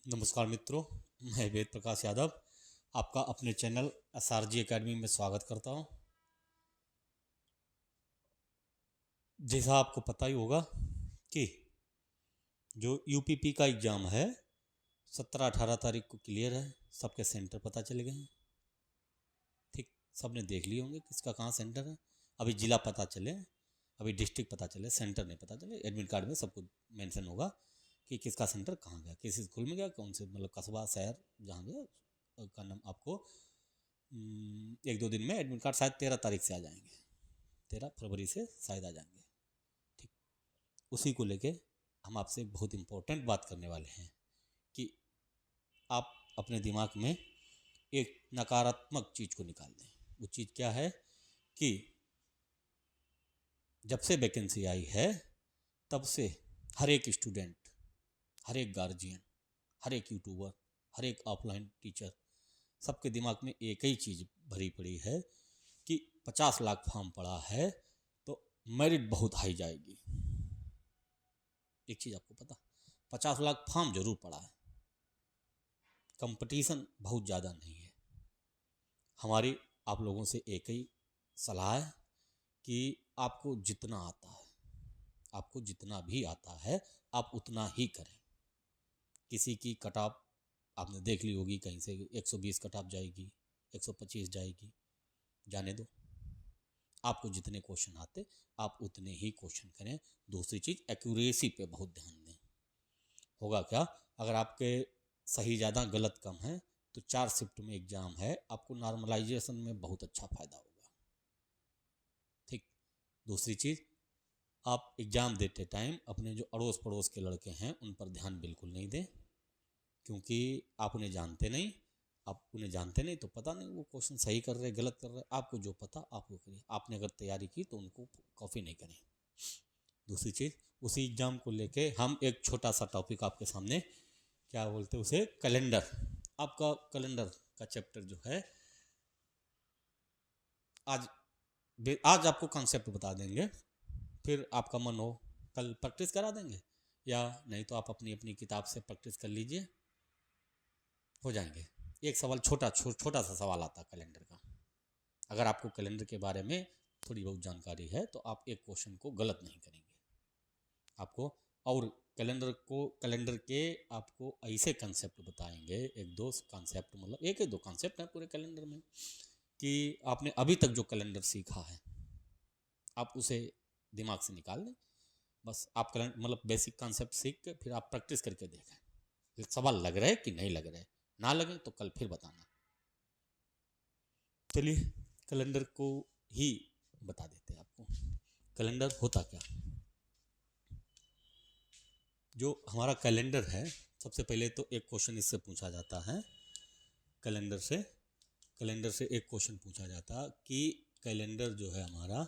नमस्कार मित्रों, मैं वेद प्रकाश यादव आपका अपने चैनल SRG एकेडमी में स्वागत करता हूं। जैसा आपको पता ही होगा कि जो UPP का एग्ज़ाम है 17-18 तारीख को क्लियर है। सबके सेंटर पता चले गए हैं। ठीक, सबने देख लिए होंगे किसका कहाँ सेंटर है। अभी ज़िला पता चले, अभी डिस्ट्रिक्ट पता चले, सेंटर नहीं पता चले। एडमिट कार्ड में सबको मेंशन होगा कि किसका सेंटर कहाँ गया, किस स्कूल में गया, कौन से मतलब कस्बा शहर जहाँ गया का नाम आपको 1-2 दिन में एडमिट कार्ड शायद 13 तारीख से आ जाएंगे, 13 फरवरी से शायद आ जाएंगे। ठीक, उसी को लेके हम आपसे एक बहुत इम्पोर्टेंट बात करने वाले हैं कि आप अपने दिमाग में एक नकारात्मक चीज़ को निकाल दें। वो चीज़ क्या है कि जब से वैकेंसी आई है तब से हर एक स्टूडेंट, हर एक गार्जियन, हर एक यूट्यूबर, हर एक ऑफलाइन टीचर, सबके दिमाग में एक ही चीज़ भरी पड़ी है कि 50 लाख फॉर्म पड़ा है तो मेरिट बहुत हाई जाएगी। एक चीज़ आपको पता, 50 लाख फॉर्म जरूर पड़ा है, कंपटीशन बहुत ज़्यादा नहीं है। हमारी आप लोगों से एक ही सलाह है कि आपको जितना आता है, आपको जितना भी आता है आप उतना ही करें। किसी की कट ऑफ आपने देख ली होगी, कहीं से 120 कट ऑफ जाएगी, 125 जाएगी, जाने दो। आपको जितने क्वेश्चन आते आप उतने ही क्वेश्चन करें। दूसरी चीज़, एक्यूरेसी पे बहुत ध्यान दें। होगा क्या, अगर आपके सही ज़्यादा गलत कम है तो 4 शिफ्ट में एग्ज़ाम है, आपको नॉर्मलाइजेशन में बहुत अच्छा फ़ायदा होगा। ठीक, दूसरी चीज़, आप एग्ज़ाम देते टाइम अपने जो अड़ोस पड़ोस के लड़के हैं उन पर ध्यान बिल्कुल नहीं दें, क्योंकि आप उन्हें जानते नहीं। आप उन्हें जानते नहीं तो पता नहीं वो क्वेश्चन सही कर रहे गलत कर रहे। आपको जो पता आप वो करिए। आपने अगर तैयारी की तो उनको कॉपी नहीं करें। दूसरी चीज़, उसी एग्ज़ाम को लेके हम एक छोटा सा टॉपिक आपके सामने, क्या बोलते हैं उसे, कैलेंडर। आपका कैलेंडर का चैप्टर जो है आज आपको कॉन्सेप्ट बता देंगे। फिर आपका मन हो कल प्रैक्टिस करा देंगे, या नहीं तो आप अपनी अपनी किताब से प्रैक्टिस कर लीजिए, हो जाएंगे। एक सवाल छोटा सा सवाल आता है कैलेंडर का। अगर आपको कैलेंडर के बारे में थोड़ी बहुत जानकारी है तो आप एक क्वेश्चन को गलत नहीं करेंगे आपको। और कैलेंडर के आपको ऐसे कंसेप्ट बताएंगे, एक दो कंसेप्ट, मतलब एक दो कंसेप्ट है पूरे कैलेंडर में, कि आपने अभी तक जो कैलेंडर सीखा है आप उसे दिमाग से निकाल लें। बस आप कैलेंडर मतलब बेसिक कंसेप्ट सीख के फिर आप प्रैक्टिस करके देखें सवाल लग रहा है कि नहीं लग रहा है। ना लगे तो कल फिर बताना। चलिए कैलेंडर को ही बता देते हैं आपको। कैलेंडर होता क्या, जो हमारा कैलेंडर है, सबसे पहले तो एक क्वेश्चन इससे पूछा जाता है। कैलेंडर से एक क्वेश्चन पूछा जाता कि कैलेंडर जो है हमारा,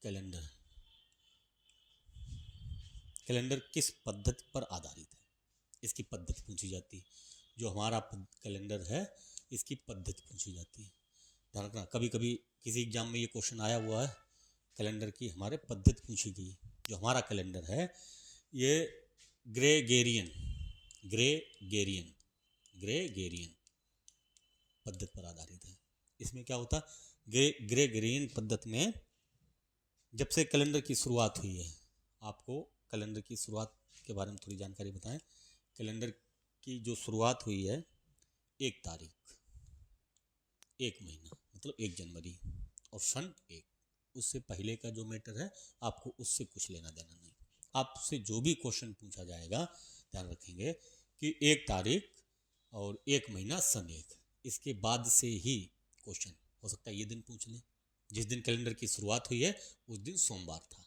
कैलेंडर किस पद्धति पर आधारित है, इसकी पद्धति पूछी जाती है। जो हमारा कैलेंडर है इसकी पद्धति पूछी जाती है। ध्यान रखना, कभी कभी किसी एग्जाम में ये क्वेश्चन आया हुआ है, कैलेंडर की हमारे पद्धति पूछी गई। जो हमारा कैलेंडर है ये ग्रेगोरियन पद्धति पर आधारित है। इसमें क्या होता है, ग्रेगोरियन पद्धति में जब से कैलेंडर की शुरुआत हुई है, आपको कैलेंडर की शुरुआत के बारे में थोड़ी जानकारी बताएं। कैलेंडर की जो शुरुआत हुई है 1 तारीख, 1 महीना मतलब 1 जनवरी और सन 1। उससे पहले का जो मैटर है आपको उससे कुछ लेना देना नहीं। आपसे जो भी क्वेश्चन पूछा जाएगा ध्यान रखेंगे कि 1 तारीख और 1 महीना सन 1, इसके बाद से ही क्वेश्चन हो सकता है ये दिन पूछ लें। जिस दिन कैलेंडर की शुरुआत हुई है उस दिन सोमवार था,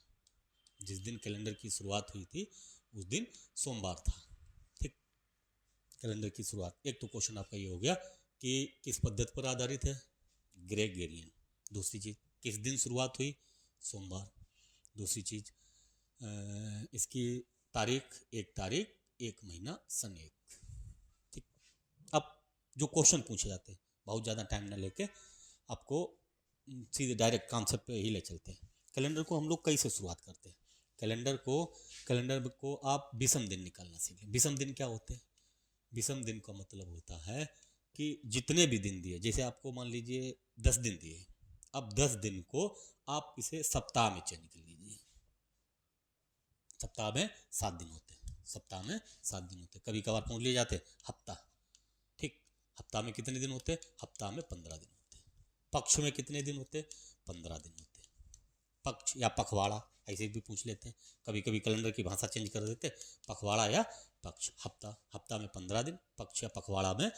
जिस दिन कैलेंडर की शुरुआत हुई थी उस दिन सोमवार था। ठीक, कैलेंडर की शुरुआत, एक तो क्वेश्चन आपका ये हो गया कि किस पद्धति पर आधारित है, ग्रेगोरियन। दूसरी चीज़, किस दिन शुरुआत हुई, सोमवार। दूसरी चीज़, इसकी तारीख 1 तारीख 1 महीना सन 1। ठीक, अब जो क्वेश्चन पूछे जाते हैं बहुत ज़्यादा टाइम ना लेके आपको सीधे डायरेक्ट कॉन्सेप्ट पे ही ले चलते हैं। कैलेंडर को हम लोग कैसे शुरुआत करते हैं, कैलेंडर को आप विषम दिन निकालना सीखें। विषम दिन क्या होते हैं, विषम दिन का मतलब होता है कि जितने भी दिन दिए, जैसे आपको मान लीजिए 10 दिन दिए, अब 10 दिन को आप इसे सप्ताह में चेंज कर लीजिए। सप्ताह में 7 दिन होते हैं, सप्ताह में 7 दिन होते हैं, कभी कभार पहुँच लिए जाते हफ्ता। ठीक, हफ्ता में कितने दिन होते? हफ्ता में 15 दिन होते। पक्ष में कितने दिन होते? 15 दिन होते। पक्ष या पखवाड़ा ऐसे भी पूछ लेते हैं, कभी कभी कैलेंडर की भाषा चेंज कर देते, पखवाड़ा या पक्ष। हफ्ता में 15 दिन, पक्ष या पखवाड़ा में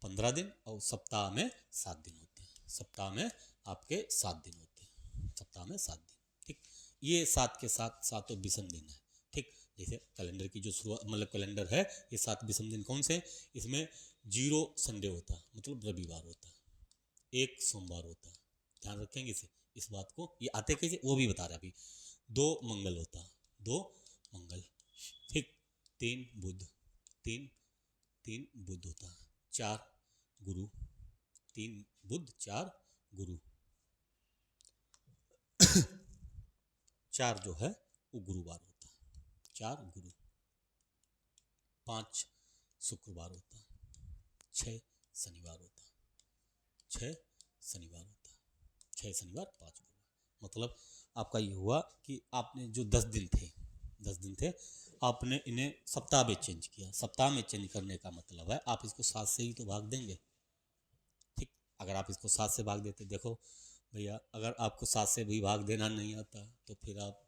15 दिन, और सप्ताह में 7 दिन होते हैं। सप्ताह में आपके 7 दिन होते हैं, सप्ताह में 7 दिन। ठीक, ये 7 के साथ सातों विषम दिन है। ठीक, जैसे कैलेंडर की जो शुरुआत मतलब कैलेंडर है, ये 7 विषम दिन कौन से? इसमें 0 संडे होता है, मतलब रविवार होता है, 1 सोमवार होता है, ध्यान रखेंगे इस बात को। ये आते कैसे वो भी बता रहे अभी। 2 मंगल होता है, 2 मंगल। ठीक, 3 बुध, 3 बुध होता है, 4 गुरु, 3 बुध 4 गुरु। 4 जो है वो गुरुवार होता है, 4 गुरु। 5 शुक्रवार होता है, 6 शनिवार होता है, 6 शनिवार होता है, 6 शनिवार 5 गुरुवार। मतलब आपका ये हुआ कि आपने जो 10 दिन थे आपने इन्हें सप्ताह में चेंज किया। सप्ताह में चेंज करने का मतलब है आप इसको 7 से ही तो भाग देंगे। ठीक, अगर आप इसको 7 से भाग देते, देखो भैया, अगर आपको 7 से भी भाग देना नहीं आता तो फिर आप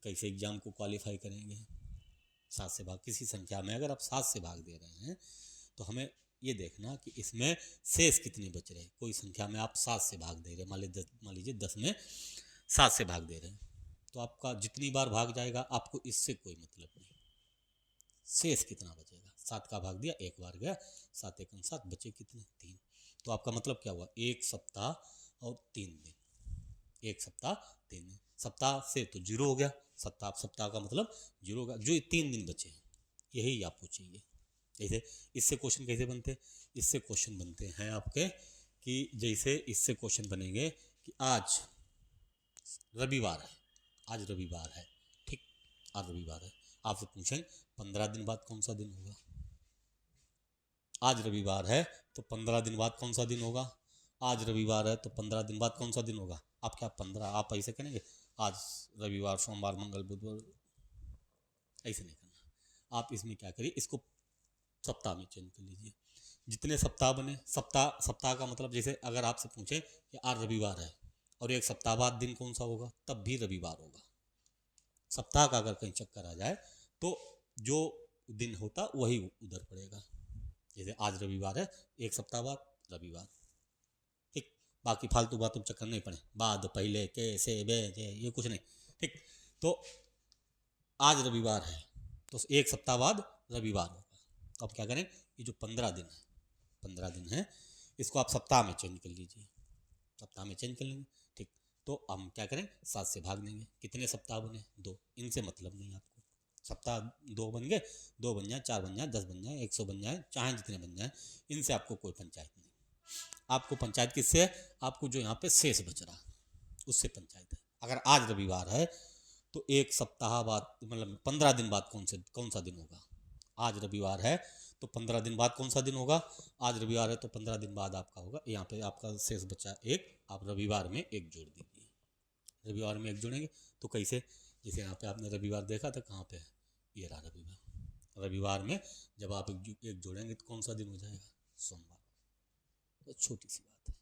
कैसे एग्ज़ाम को क्वालिफाई करेंगे? 7 से भाग, किसी संख्या में अगर आप 7 से भाग दे रहे हैं तो हमें ये देखना कि इसमें शेष कितने बच रहे हैं। कोई संख्या में आप 7 से भाग दे रहे हैं, मान लीजिए 10 में 7 से भाग दे रहे हैं, तो आपका जितनी बार भाग जाएगा आपको इससे कोई मतलब नहीं, शेष कितना बचेगा। 7 का भाग दिया, एक बार गया, 7 एकम 7, बचे कितने? 3। तो आपका मतलब क्या हुआ? 1 सप्ताह और 3 दिन, 1 सप्ताह 3 दिन। सप्ताह से तो 0 हो गया, सप्ताह का मतलब 0 होगा, जो 3 दिन बचे हैं यही आपको चाहिए। जैसे इससे क्वेश्चन कैसे बनते? इससे क्वेश्चन बनते हैं आपके कि जैसे इससे क्वेश्चन बनेंगे कि आज रविवार है, आज रविवार है। ठीक, आज रविवार है, आपसे पूछेंगे 15 दिन बाद कौन सा दिन होगा? आज रविवार है तो 15 दिन बाद कौन सा दिन होगा? आज रविवार है तो 15 दिन बाद कौन सा दिन होगा? आप क्या 15, आप ऐसे करेंगे आज रविवार, सोमवार, मंगल, बुधवार, ऐसे नहीं करना। आप इसमें क्या करिए, इसको सप्ताह में चेंज कर लीजिए। जितने सप्ताह बने, सप्ताह का मतलब जैसे अगर आपसे पूछे कि आज रविवार है और एक सप्ताह बाद दिन कौन सा होगा, तब भी रविवार होगा। सप्ताह का अगर कहीं चक्कर आ जाए तो जो दिन होता वही उधर पड़ेगा। जैसे आज रविवार है, एक सप्ताह बाद रविवार। ठीक, बाकी फालतू बातों चक्कर नहीं पड़े, बाद, पहले, कैसे, बे, ये कुछ नहीं। ठीक, तो आज रविवार है तो एक सप्ताह बाद रविवार होगा। तो आप क्या करें, ये जो 15 दिन है इसको आप सप्ताह में चेंज कर लीजिए, सप्ताह में चेंज कर लेंगे। ठीक, तो हम क्या करें, 7 से भाग देंगे। कितने सप्ताह बने? 2। इनसे मतलब नहीं आपको, सप्ताह 2 बन गए, 2 बन जाए, 4 बन जाए, 10 बन जाए, 100 बन जाए, चाहे जितने बन जाए, इनसे आपको कोई पंचायत नहीं। आपको पंचायत किससे है? आपको जो यहाँ पे शेष बच रहा उससे पंचायत है। अगर आज रविवार है तो एक सप्ताह बाद मतलब 15 दिन बाद कौन सा दिन होगा? आज रविवार है तो 15 दिन बाद कौन सा दिन होगा? आज रविवार है तो 15 दिन बाद आपका होगा, यहाँ पे आपका शेष बचा 1, आप रविवार में 1 जोड़ दीजिए। रविवार में 1 जोड़ेंगे तो कैसे, जैसे यहाँ पे आपने रविवार देखा था, कहाँ पे है? ये रहा रविवार। रविवार में जब आप 1 जोड़ेंगे तो कौन सा दिन हो जाएगा? सोमवार। तो छोटी सी बात है।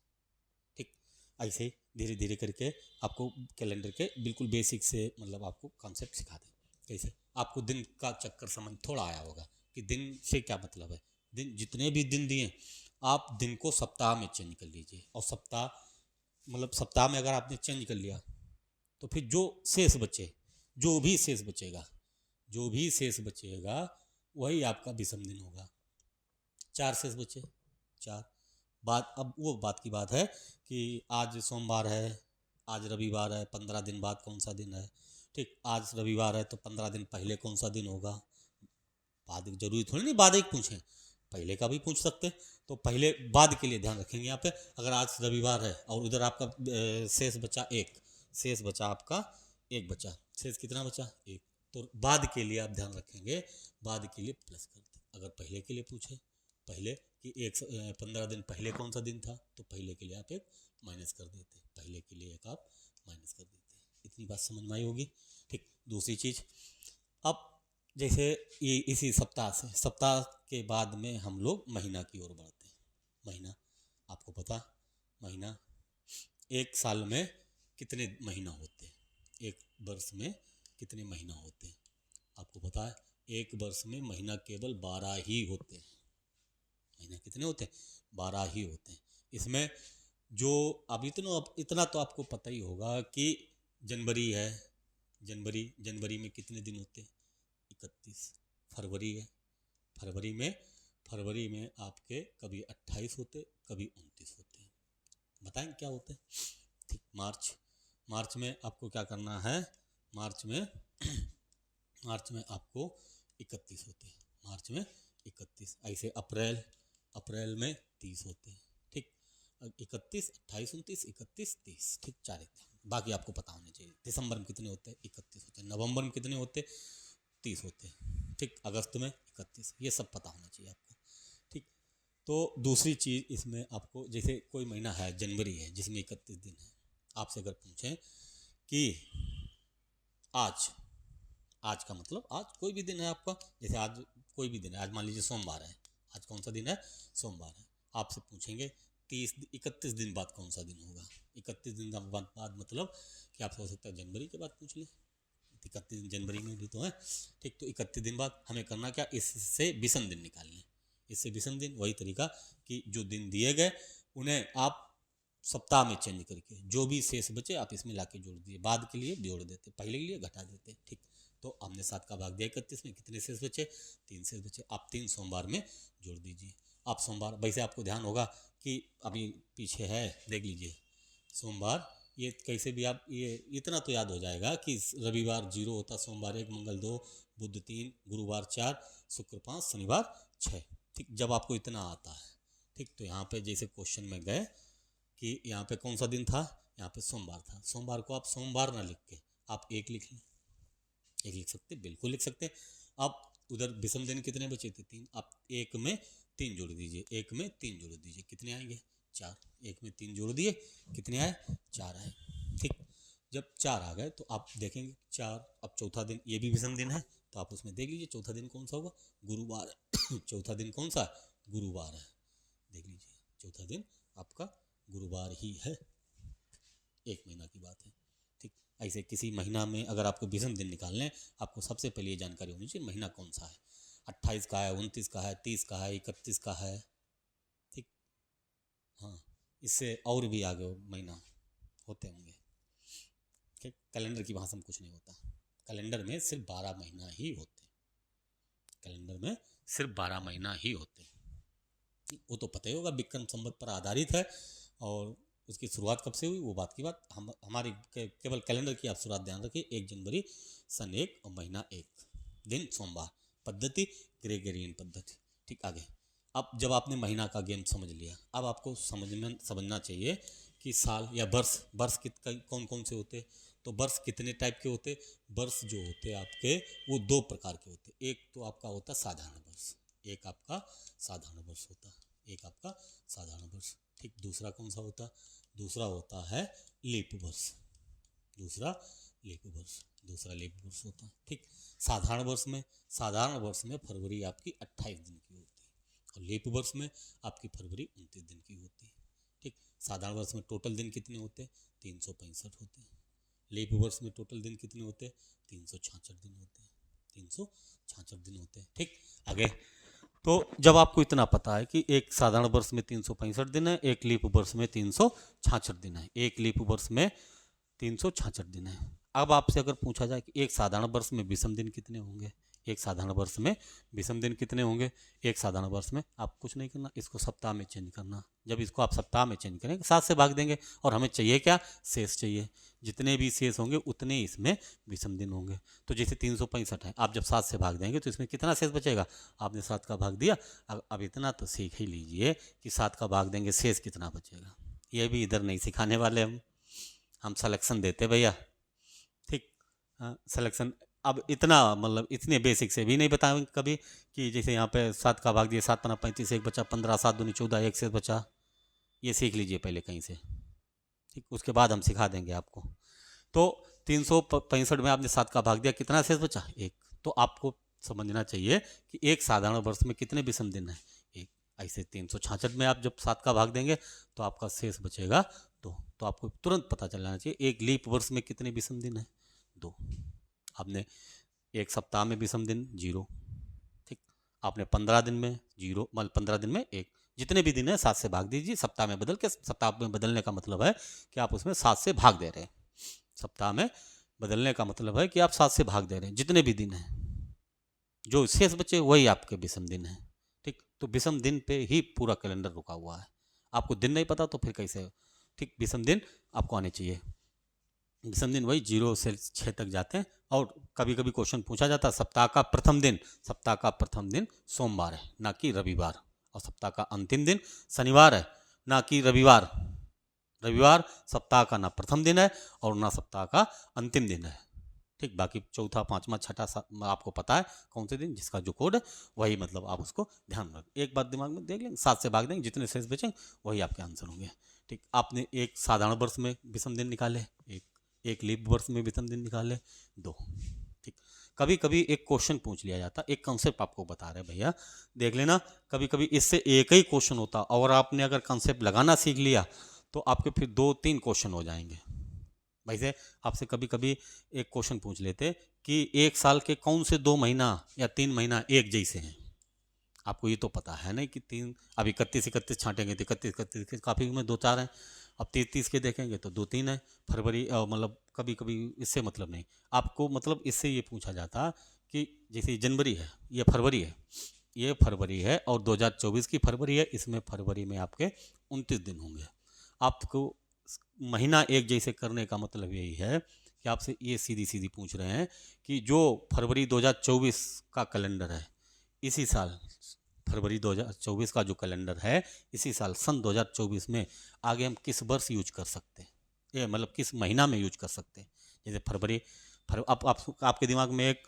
ठीक, ऐसे धीरे धीरे करके आपको कैलेंडर के बिल्कुल बेसिक से मतलब आपको कॉन्सेप्ट सिखा दें। कैसे आपको दिन का चक्कर समझ थोड़ा आया होगा कि दिन से क्या मतलब है। दिन, जितने भी दिन दिए आप दिन को सप्ताह में चेंज कर लीजिए, और सप्ताह में अगर आपने चेंज कर लिया तो फिर जो भी शेष बचेगा वही आपका विषम दिन होगा। 4 शेष बचे, 4 बात। अब वो बात की बात है कि आज सोमवार है, आज रविवार है, 15 दिन बाद कौन सा दिन है? ठीक, आज रविवार है तो 15 दिन पहले कौन सा दिन होगा? बाद जरूरी थोड़ी नहीं बाद एक पूछें, पहले का भी पूछ सकते। तो पहले बाद के लिए ध्यान रखेंगे यहाँ पे। अगर आज रविवार है और उधर आपका शेष बचा 1, शेष बचा आपका 1 बचा, शेष कितना बचा? 1। तो बाद के लिए आप ध्यान रखेंगे, बाद के लिए प्लस कर दें। अगर पहले के लिए पूछे, पहले कि 15 दिन पहले कौन सा दिन था, तो पहले के लिए आप एक माइनस कर देते, पहले के लिए एक आप माइनस कर देते। इतनी बात समझ में आई होगी। ठीक, दूसरी चीज़, अब जैसे ये इसी सप्ताह से, सप्ताह के बाद में हम लोग महीना की ओर बढ़ते हैं। महीना, आपको पता, महीना एक साल में कितने महीना होते हैं, एक वर्ष में कितने महीना होते हैं, आपको पता है। एक वर्ष में महीना केवल 12 ही होते हैं। महीना कितने होते हैं? 12 ही होते हैं। इसमें जो अब इतना तो आपको पता ही होगा कि जनवरी है, जनवरी में कितने दिन होते हैं? 31। फरवरी है, फरवरी में आपके कभी 28 होते, कभी 29 होते हैं। बताएं क्या होते हैं? ठीक, मार्च में आपको क्या करना है? मार्च में आपको 31 होते हैं, मार्च में 31। ऐसे अप्रैल में 30 होते हैं। ठीक, 31, 28, 29, 31, 30। ठीक, 4 एग्जाम बाकी आपको पता होने चाहिए। दिसंबर में कितने होते हैं? 31 होते हैं। नवंबर में कितने होते? 30 होते हैं। ठीक, अगस्त में 31। ये सब पता होना चाहिए आपको। ठीक, तो दूसरी चीज़ इसमें आपको, जैसे कोई महीना है जनवरी है जिसमें 31 दिन है, आपसे अगर पूछें कि आज का मतलब, आज कोई भी दिन है आपका, जैसे आज कोई भी दिन है, आज मान लीजिए सोमवार है, आज कौन सा दिन है? सोमवार है। आपसे पूछेंगे 31 दिन बाद कौन सा दिन होगा? 31 दिन बाद मतलब कि आपसे हो सकता है जनवरी के बाद पूछ लें, 31 दिन जनवरी में भी तो है। ठीक, तो 31 दिन बाद हमें करना क्या? इससे विषम दिन निकालने। इससे विषम दिन, वही तरीका कि जो दिन दिए गए उन्हें आप सप्ताह में चेंज करके जो भी शेष बचे आप इसमें लाके जोड़ दिए, बाद के लिए जोड़ देते, पहले के लिए घटा देते। ठीक, तो हमने 7 का भाग दिया 31 में, कितने शेष बचे? 3 शेष बचे। आप 3 सोमवार में जोड़ दीजिए। आप सोमवार, वैसे आपको ध्यान होगा कि अभी पीछे है, देख लीजिए सोमवार, ये कैसे भी आप, ये इतना तो याद हो जाएगा कि रविवार 0 होता, सोमवार 1, मंगल 2, बुध 3, गुरुवार 4, शुक्र 5, शनिवार 6। ठीक, जब आपको इतना आता है, ठीक, तो यहाँ पे जैसे क्वेश्चन में गए कि यहाँ पे कौन सा दिन था, यहाँ पे सोमवार था, सोमवार को आप सोमवार ना लिख के आप 1 लिख लें, 1 लिख सकते, बिल्कुल लिख सकते। अब उधर विषम दिन कितने बचे थे? 3। आप 1 में 3 जोड़ दीजिए, 1 में 3 जोड़ दीजिए, कितने आएंगे? 4। 1 में 3 जोड़ दिए, कितने आए? 4 आए। ठीक, जब 4 आ गए तो आप देखेंगे 4, अब चौथा दिन, ये भी विषम दिन है, तो आप उसमें देख लीजिए चौथा दिन कौन सा होगा? गुरुवार है। चौथा दिन कौन सा? गुरुवार है, देख लीजिए चौथा दिन आपका गुरुवार ही है। एक महीना की बात है। ठीक, ऐसे किसी महीना में अगर आपको विषम दिन निकालने हैं, आपको सबसे पहले ये जानकारी होनी चाहिए महीना कौन सा है, 28 का है, 29 का है, 30 का है, 31 का है। ठीक, हाँ, इससे और भी आगे महीना होते होंगे। ठीक, कैलेंडर की भाषा में कुछ नहीं होता, कैलेंडर में सिर्फ 12 महीना ही होते हैं, कैलेंडर में सिर्फ 12 महीना ही होते हैं। वो तो पता ही होगा, विक्रम संवत पर आधारित है, और उसकी शुरुआत कब से हुई वो बात की बात, हमारी केवल कैलेंडर की आप शुरुआत ध्यान रखिए, 1 जनवरी सन 1 और महीना 1 दिन सोमवार, पद्धति ग्रेगरियन पद्धति। ठीक, आगे अब जब आपने महीना का गेम समझ लिया, अब आपको समझना चाहिए कि साल या वर्ष कौन कौन से होते। तो वर्ष कितने टाइप के होते? वर्ष जो होते आपके वो 2 प्रकार के होते। एक तो आपका होता साधारण वर्ष, एक आपका साधारण वर्ष होता, एक आपका साधारण वर्ष। ठीक, दूसरा कौन सा होता? दूसरा होता है लीप वर्ष, दूसरा लीप वर्ष होता है। ठीक, साधारण वर्ष में फरवरी आपकी 28 दिन की होती है, और लीप वर्ष में आपकी फरवरी 29 दिन की होती है। ठीक, साधारण वर्ष में टोटल दिन कितने होते हैं? 365 होते हैं। लीप वर्ष में टोटल दिन कितने होते हैं? 366 दिन होते हैं, 366 दिन होते हैं। ठीक, आगे तो जब आपको इतना पता है कि एक साधारण वर्ष में 365 दिन है, एक लीप वर्ष में 366 दिन है, एक लीप वर्ष में 366 दिन है। अब आपसे अगर पूछा जाए कि एक साधारण वर्ष में विषम दिन कितने होंगे, एक साधारण वर्ष में विषम दिन कितने होंगे, एक साधारण वर्ष में आप कुछ नहीं करना, इसको सप्ताह में चेंज करना। जब इसको आप सप्ताह में चेंज करेंगे 7 से भाग देंगे, और हमें चाहिए क्या? शेष चाहिए। जितने भी शेष होंगे उतने इसमें विषम दिन होंगे। तो जैसे 365 है, आप जब 7 से भाग देंगे तो इसमें कितना शेष बचेगा? आपने 7 का भाग दिया, अब इतना तो सीख ही लीजिए कि 7 का भाग देंगे शेष कितना बचेगा। ये भी इधर नहीं सिखाने वाले हम सिलेक्शन देते भैया। ठीक, सिलेक्शन अब इतना मतलब इतने बेसिक से भी नहीं बताएंगे कभी कि जैसे यहाँ पे 7 का भाग दिया, 7 पन्ना 35, एक बचा 15, 7 दूनी 14, एक से बचा। ये सीख लीजिए पहले कहीं से, ठीक, उसके बाद हम सिखा देंगे आपको। तो 365 में आपने 7 का भाग दिया, कितना शेष बचा? एक। तो आपको समझना चाहिए कि एक साधारण वर्ष में कितने विषम दिन है? एक। ऐसे 366 में आप जब 7 का भाग देंगे तो आपका शेष बचेगा 2। तो आपको तुरंत पता चल जाना चाहिए एक लीप वर्ष में कितने विषम दिन है? 2। आपने एक सप्ताह में विषम दिन 0, ठीक। आपने 15 दिन में 0, मतलब 15 दिन में 1, जितने भी दिन है 7 से भाग दीजिए। सप्ताह में बदल के, सप्ताह में बदलने का मतलब है कि आप उसमें 7 से भाग दे रहे हैं। सप्ताह में बदलने का मतलब है कि आप 7 से भाग दे रहे हैं। जितने भी दिन हैं जो शेष बचे वही आपके विषम दिन हैं, ठीक। तो विषम दिन पे ही पूरा कैलेंडर रुका हुआ है। आपको दिन नहीं पता तो फिर कैसे? ठीक, विषम दिन आपको आने चाहिए। विषम दिन वही 0 से 6 तक जाते हैं। और कभी कभी क्वेश्चन पूछा जाता है सप्ताह का प्रथम दिन, सप्ताह का प्रथम दिन सोमवार है ना कि रविवार, और सप्ताह का अंतिम दिन शनिवार है ना कि रविवार। रविवार सप्ताह का ना प्रथम दिन है और ना सप्ताह का अंतिम दिन है, ठीक। बाकी चौथा, पांचवा, छठा आपको पता है कौन से दिन, जिसका जो कोड है वही, मतलब आप उसको ध्यान रखें। एक बात दिमाग में देख लेंगे, 7 से भाग देंगे, जितने शेष बचेंगे वही आपके आंसर होंगे, ठीक। आपने एक साधारण वर्ष में विषम दिन निकाले, एक लीप वर्ष में विषम दिन निकाले 2, ठीक। कभी कभी एक क्वेश्चन पूछ लिया जाता, एक कॉन्सेप्ट आपको बता रहे भैया, देख लेना। कभी कभी इससे एक ही क्वेश्चन होता और आपने अगर कॉन्सेप्ट लगाना सीख लिया तो आपके फिर 2-3 क्वेश्चन हो जाएंगे। वैसे आपसे कभी कभी एक क्वेश्चन पूछ लेते कि एक साल के कौन से 2 महीना या 3 महीना एक जैसे हैं? आपको ये तो पता है नहीं कि 3, अब 31 छांटेंगे तो 31 काफ़ी में 2-4 हैं। अब 30 के देखेंगे तो 2-3 है। फरवरी मतलब कभी कभी इससे मतलब नहीं, आपको मतलब इससे ये पूछा जाता कि जैसे जनवरी है, ये फरवरी है, ये फरवरी है और 2024 की फरवरी है, इसमें फरवरी में आपके 29 दिन होंगे। आपको महीना एक जैसे करने का मतलब यही है कि आपसे ये सीधी सीधी पूछ रहे हैं कि जो फरवरी 2024 का कैलेंडर है, इसी साल फरवरी 2024 का जो कैलेंडर है, इसी साल सन 2024 में आगे हम किस वर्ष यूज कर सकते हैं, ये मतलब किस महीना में यूज कर सकते हैं। जैसे फरवरी, आपके दिमाग में एक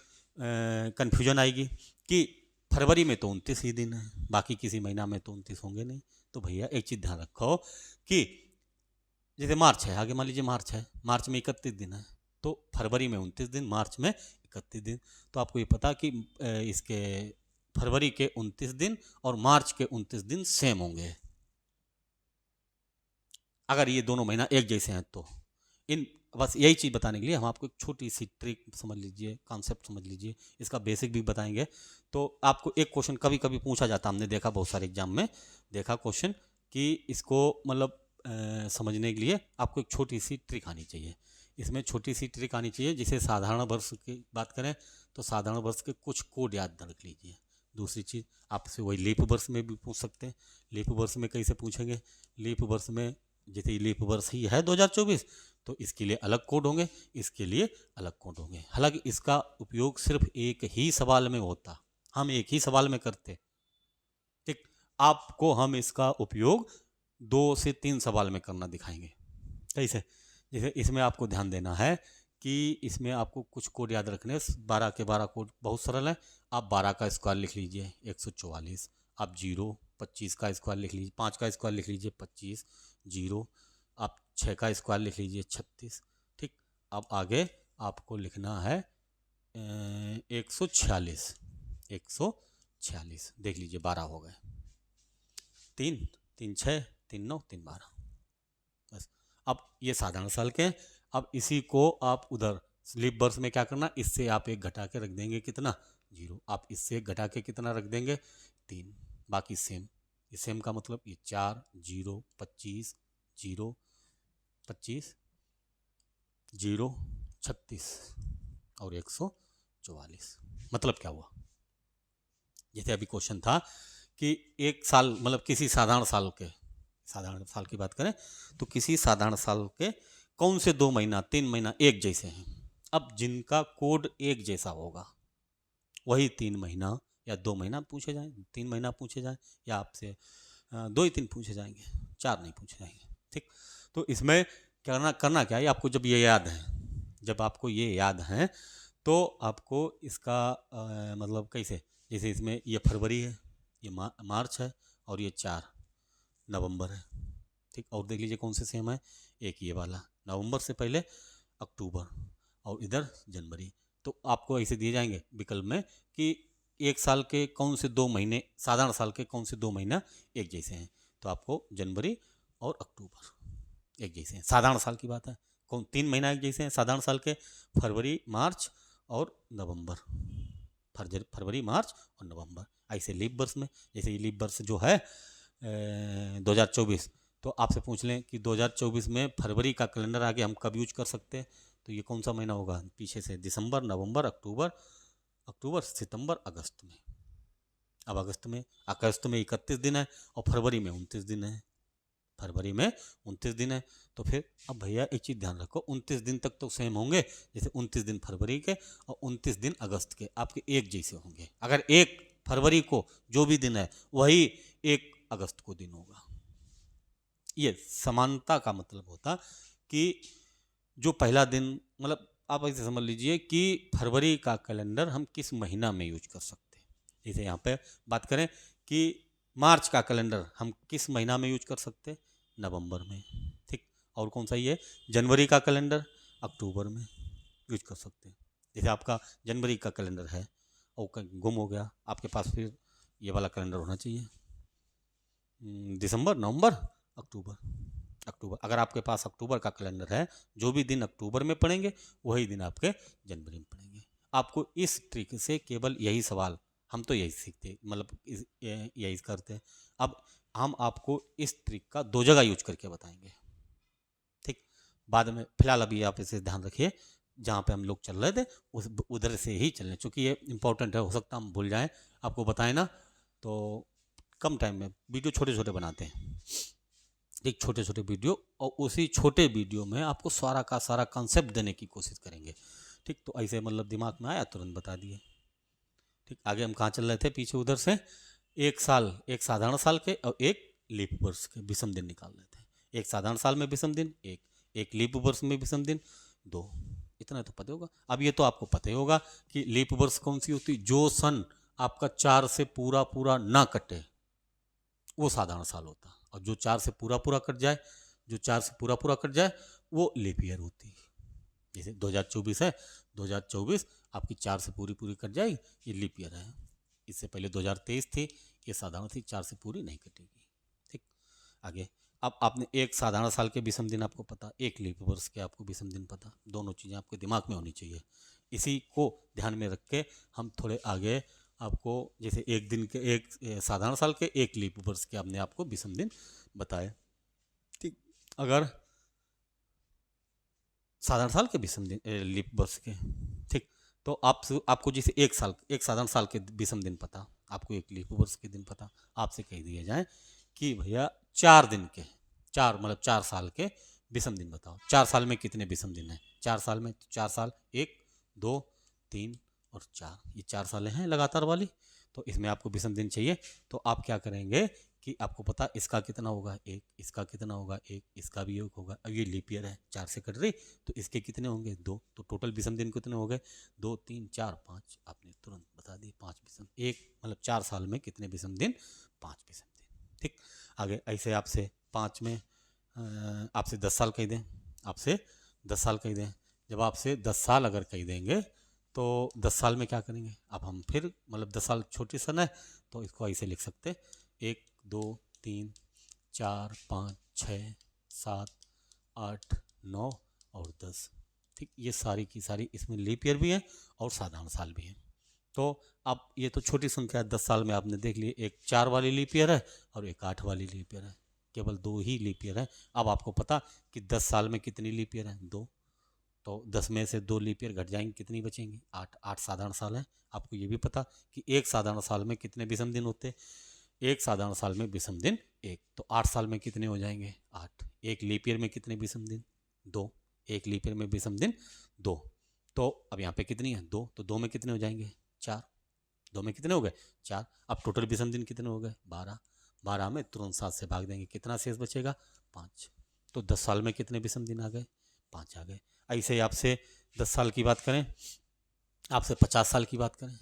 कन्फ्यूजन आएगी कि फरवरी में तो 29 ही दिन है, बाकी किसी महीना में तो 29 होंगे नहीं। तो भैया एक चीज़ ध्यान रखो कि जैसे मार्च है, आगे मान लीजिए मार्च है, मार्च में 31 दिन है, तो फरवरी में 29 दिन, मार्च में 31 दिन। तो आपको ये पता कि इसके फरवरी के 29 दिन और मार्च के 29 दिन सेम होंगे, अगर ये दोनों महीना एक जैसे हैं तो। इन बस यही चीज़ बताने के लिए हम आपको एक छोटी सी ट्रिक समझ लीजिए, कॉन्सेप्ट समझ लीजिए, इसका बेसिक भी बताएंगे। तो आपको एक क्वेश्चन कभी कभी पूछा जाता, हमने देखा बहुत सारे एग्जाम में देखा क्वेश्चन, कि इसको मतलब समझने के लिए आपको एक छोटी सी ट्रिक आनी चाहिए। इसमें छोटी सी ट्रिक आनी चाहिए, जैसे साधारण वर्ष की बात करें तो साधारण वर्ष के कुछ कोड याद रख लीजिए। दूसरी चीज़ आपसे वही लीप वर्ष में भी पूछ सकते हैं। लीप वर्ष में कैसे पूछेंगे? लीप वर्ष में जैसे लीप वर्ष ही है 2024, तो इसके लिए अलग कोड होंगे, इसके लिए अलग कोड होंगे। हालांकि इसका उपयोग सिर्फ एक ही सवाल में होता, हम एक ही सवाल में करते, ठीक। आपको हम इसका उपयोग 2 से 3 सवाल में करना दिखाएंगे। कैसे? जैसे इसमें आपको ध्यान देना है कि इसमें आपको कुछ कोड याद रखने हैं। 12 के 12 कोड बहुत सरल है। आप 12 का स्क्वायर लिख लीजिए 144, आप 0, 25 का स्क्वायर लिख लीजिए, 5 का स्क्वायर लिख लीजिए 25, 0, आप 6 का स्क्वायर लिख लीजिए 36, ठीक। अब आगे आपको लिखना है 146, 146 देख लीजिए 12 हो गए, 3, 3 6, 3 9, 3 12, बस। अब ये साधारण साल के हैं। अब इसी को आप उधर लीप वर्ष में क्या करना, इससे आप एक घटा के रख देंगे कितना, 0। आप इससे एक घटा के कितना रख देंगे, 3, बाकी सेम। ये सेम का मतलब ये 4, 0, 25, 0, 25, 0, 36 और 144। मतलब क्या हुआ? जैसे अभी क्वेश्चन था कि एक साल मतलब किसी साधारण साल के, साधारण साल की बात करें तो किसी साधारण साल के कौन से 2 महीना 3 महीना एक जैसे हैं। अब जिनका कोड एक जैसा होगा वही 3 महीना या 2 महीना पूछे जाएं, 3 महीना पूछे जाएं, या आपसे 2 ही 3 पूछे जाएंगे, 4 नहीं पूछे जाएंगे, ठीक। तो इसमें करना क्या है, आपको जब ये याद है, जब आपको ये याद है तो आपको इसका मतलब कैसे, जैसे इसमें ये फरवरी है, ये मार्च है, और ये 4 नवंबर है। ठीक, और देख लीजिए कौन से सेम है, एक ये वाला नवंबर से पहले अक्टूबर, और इधर जनवरी। तो आपको ऐसे दिए जाएंगे विकल्प में कि एक साल के कौन से 2 महीने, साधारण साल के कौन से 2 महीना एक जैसे हैं, तो आपको जनवरी और अक्टूबर एक जैसे हैं, साधारण साल की बात है। कौन 3 महीना एक जैसे हैं साधारण साल के, फरवरी मार्च और नवंबर, फरवरी मार्च और नवंबर। ऐसे लीप वर्ष में, जैसे ये लीप वर्ष जो है 2024, तो आपसे पूछ लें कि 2024 में फरवरी का कैलेंडर आगे हम कब यूज कर सकते हैं, तो ये कौन सा महीना होगा, पीछे से दिसंबर, नवंबर, अक्टूबर, सितंबर, अगस्त में। अब अगस्त में 31 दिन है और फरवरी में 29 दिन है, तो फिर अब भैया एक चीज़ ध्यान रखो, 29 दिन तक तो सेम होंगे, जैसे 29 दिन फरवरी के और 29 दिन अगस्त के आपके एक जैसे होंगे। अगर 1 फरवरी को जो भी दिन है वही 1 अगस्त को दिन होगा। ये समानता का मतलब होता कि जो पहला दिन, मतलब आप ऐसे समझ लीजिए कि फरवरी का कैलेंडर हम किस महीना में यूज कर सकते हैं। जैसे यहाँ पे बात करें कि मार्च का कैलेंडर हम किस महीना में यूज कर सकते हैं, नवंबर में। ठीक, और कौन सा ये जनवरी का कैलेंडर अक्टूबर में यूज कर सकते हैं। जैसे आपका जनवरी का कैलेंडर है और गुम हो गया, आपके पास फिर ये वाला कैलेंडर होना चाहिए, दिसंबर, नवंबर, अक्टूबर। अगर आपके पास अक्टूबर का कैलेंडर है, जो भी दिन अक्टूबर में पड़ेंगे वही दिन आपके जनवरी में पड़ेंगे। आपको इस ट्रिक से केवल यही सवाल, हम तो यही सीखते, मतलब यही करते हैं। अब हम आपको इस ट्रिक का 2 जगह यूज करके बताएंगे। ठीक, बाद में, फिलहाल अभी आप इसे ध्यान रखिए, जहाँ पे हम लोग चल रहे थे उधर से ही चलें, चूँकि ये इंपॉर्टेंट है, हो सकता हम भूल जाएं, आपको बताएं ना, तो कम टाइम में वीडियो छोटे छोटे बनाते हैं, एक छोटे छोटे वीडियो, और उसी छोटे वीडियो में आपको सारा का सारा कंसेप्ट देने की कोशिश करेंगे। ठीक, तो ऐसे मतलब दिमाग में आया तुरंत बता दिए। ठीक, आगे हम कहाँ चल रहे थे, पीछे उधर से एक साल, एक साधारण साल के और एक लीप वर्ष के विषम दिन निकाल रहे थे। एक साधारण साल में विषम दिन एक लीप वर्ष में विषम दिन 2, इतना तो पता होगा। अब ये तो आपको पता ही होगा कि लीप वर्ष कौन सी होती, जो सन आपका 4 से पूरा पूरा ना कटे वो साधारण साल होता, और जो 4 से पूरा पूरा कट जाए वो लीप ईयर होती। जैसे 2024 है, 2024 आपकी 4 से पूरी कट जाएगी, ये लीप ईयर है। इससे पहले 2023 थी, ये साधारण थी, 4 से पूरी नहीं कटेगी। ठीक, आगे अब आपने एक साधारण साल के विषम दिन आपको पता, एक लीप वर्ष के आपको विषम दिन पता, दोनों चीज़ें आपके दिमाग में होनी चाहिए। इसी को ध्यान में रख के हम थोड़े आगे आपको, जैसे एक दिन के, एक साधारण साल के, एक लीप वर्ष के हमने आपको विषम दिन बताए। ठीक, अगर साधारण साल के विषम दिन, लीप वर्ष के, ठीक, तो आपको जैसे एक साधारण साल के विषम दिन पता, आपको एक लीप वर्ष के दिन पता, आपसे कह दिया जाए कि भैया 4 दिन के, 4 मतलब 4 साल के विषम दिन बताओ। 4 साल में कितने विषम दिन हैं, 4 साल में, 4 साल 1, 2, 3 और 4, ये 4 सालें हैं लगातार वाली, तो इसमें आपको विषम दिन चाहिए। तो आप क्या करेंगे कि आपको पता इसका कितना होगा 1, इसका कितना होगा 1, इसका भी 1 होगा। अब ये लीप ईयर है, 4 से कट रही, तो इसके कितने होंगे 2, तो टोटल विषम दिन कितने हो गए 2, 3, 4, 5, आपने तुरंत बता दी 5 विषम, एक मतलब 4 साल में कितने विषम दिन, 5 विषम दिन। ठीक, आगे ऐसे आपसे 5 में आपसे 10 साल कह दें, जब आपसे 10 साल अगर कह देंगे तो 10 साल में क्या करेंगे, अब हम फिर मतलब 10 साल छोटी सन है, तो इसको ऐसे लिख सकते 1, 2, 3, 4, 5, 6, 7, 8, 9 और 10। ठीक, ये सारी की सारी, इसमें लीप ईयर भी है और साधारण साल भी है। तो अब ये तो छोटी संख्या है, 10 साल में आपने देख लिए, एक 4 वाली लीप ईयर है और एक 8 वाली लीप ईयर है, केवल 2 ही लीप ईयर है। अब आपको पता कि 10 साल में कितनी लीप ईयर है, 2, तो 10 में से 2 लीप ईयर घट जाएंगे, कितनी बचेंगी 8 साधारण साल है। आपको ये भी पता कि एक साधारण साल में कितने विषम दिन होते, एक साधारण साल में विषम दिन 1, तो 8 साल में कितने हो जाएंगे 8, एक लीप ईयर में कितने विषम दिन 2, एक लीप ईयर में विषम दिन 2, तो अब यहाँ पे कितनी है 2, तो 2 में कितने हो जाएंगे 4, 2 में कितने हो गए 4। अब टोटल विषम दिन कितने हो गए 12, 12 में तुरंत 7 से भाग देंगे, कितना शेष बचेगा 5, तो 10 साल में कितने विषम दिन आ गए 5 आ गए। ऐसे ही आपसे 10 साल की बात करें, आपसे 50 साल की बात करें,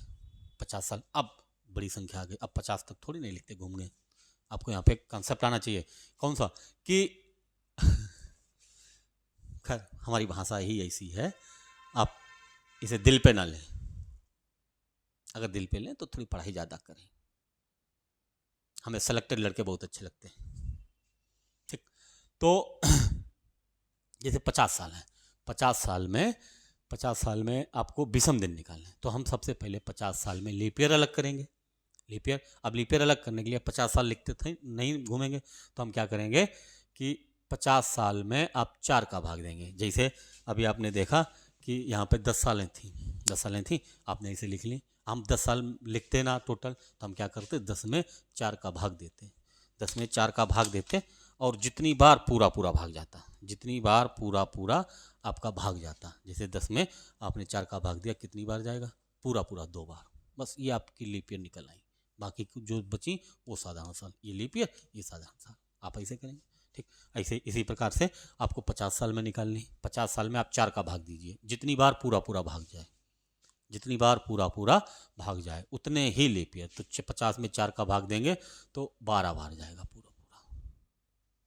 50 साल, अब बड़ी संख्या आ गई, अब 50 तक थोड़ी नहीं लिखते घूम गए। आपको यहाँ पे कंसेप्ट आना चाहिए, कौन सा, कि खैर हमारी भाषा ही ऐसी है, आप इसे दिल पे ना लें, अगर दिल पे लें तो थोड़ी पढ़ाई ज़्यादा करें। हमें सेलेक्टेड लड़के बहुत अच्छे लगते हैं, ठीक। तो जैसे 50 साल है, 50 साल में आपको विषम दिन निकालना है, तो हम सबसे पहले 50 साल में लीप ईयर अलग करेंगे। लीप ईयर, अब लीप ईयर अलग करने के लिए 50 साल लिखते थे नहीं घूमेंगे, तो हम क्या करेंगे कि 50 साल में आप 4 का भाग देंगे। जैसे अभी आपने देखा कि यहाँ पे 10 सालें थी, 10 सालें थी, आपने इसे लिख ली। हम 10 साल लिखते ना टोटल, तो हम क्या करते, 10 में 4 का भाग देते, 10 में 4 का भाग देते, और जितनी बार पूरा पूरा भाग जाता, जितनी बार पूरा पूरा आपका भाग जाता, जैसे 10 में आपने 4 का भाग दिया, कितनी बार जाएगा, पूरा पूरा 2 बार, बस ये आपकी लीप ईयर निकल आई। बाकी जो बची वो साधारण साल, ये लीप ईयर, ये साधारण साल, आप ऐसे करेंगे, ठीक। ऐसे इसी प्रकार से आपको 50 साल में निकालनी, 50 साल में आप 4 का भाग दीजिए, जितनी बार पूरा पूरा भाग जाए, जितनी बार पूरा पूरा भाग जाए उतने ही लीप ईयर। तो 50 में 4 का भाग देंगे तो 12 बार जाएगा पूरा पूरा,